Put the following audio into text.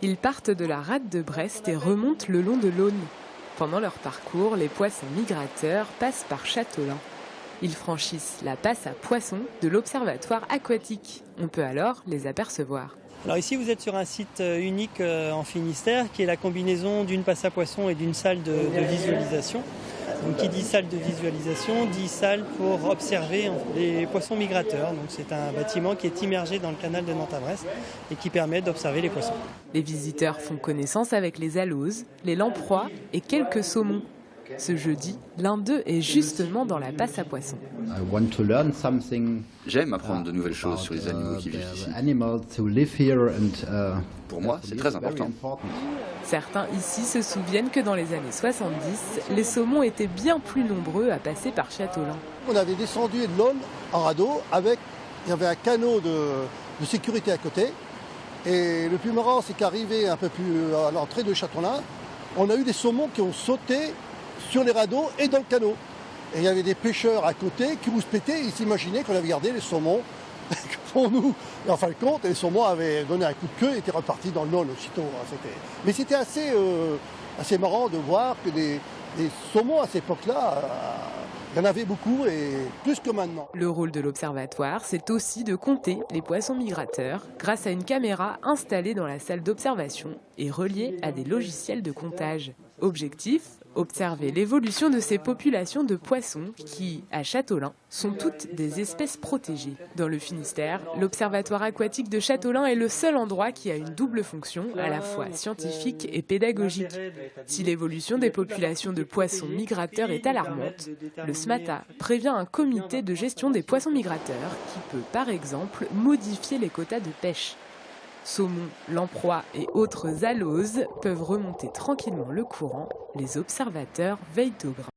Ils partent de la rade de Brest et remontent le long de l'Aune. Pendant leur parcours, les poissons migrateurs passent par Châteaulin. Ils franchissent la passe à poissons de l'Observatoire aquatique. On peut alors les apercevoir. Alors ici, vous êtes sur un site unique en Finistère, qui est la combinaison d'une passe à poissons et d'une salle de visualisation. Donc, qui dit salle de visualisation, dit salle pour observer les poissons migrateurs. Donc, c'est un bâtiment qui est immergé dans le canal de Nantes à Brest et qui permet d'observer les poissons. Les visiteurs font connaissance avec les aloses, les lamproies et quelques saumons. Ce jeudi, l'un d'eux est justement dans la passe à poissons. J'aime apprendre de nouvelles choses sur les animaux qui vivent ici. Pour moi, c'est très important. Certains ici se souviennent que dans les années 70, les saumons étaient bien plus nombreux à passer par Châteaulin. On avait descendu de l'Aune en radeau, il y avait un canot de sécurité à côté. Et le plus marrant, c'est qu'arrivé un peu plus à l'entrée de Châteaulin, on a eu des saumons qui ont sauté sur les radeaux et dans le canot. Et il y avait des pêcheurs à côté qui rouspétaient, ils s'imaginaient qu'on avait gardé les saumons pour nous. Et en fin de compte, les saumons avaient donné un coup de queue et étaient repartis dans l'Aune aussitôt. Mais c'était assez marrant de voir que des saumons à cette époque-là, il y en avait beaucoup et plus que maintenant. Le rôle de l'observatoire, c'est aussi de compter les poissons migrateurs grâce à une caméra installée dans la salle d'observation et reliée à des logiciels de comptage. Objectif, observer l'évolution de ces populations de poissons qui, à Châteaulin, sont toutes des espèces protégées. Dans le Finistère, l'Observatoire aquatique de Châteaulin est le seul endroit qui a une double fonction, à la fois scientifique et pédagogique. Si l'évolution des populations de poissons migrateurs est alarmante, le SMATA prévient un comité de gestion des poissons migrateurs qui peut, par exemple, modifier les quotas de pêche. Saumons, lamproies et autres aloses peuvent remonter tranquillement le courant. Les observateurs veillent au grain.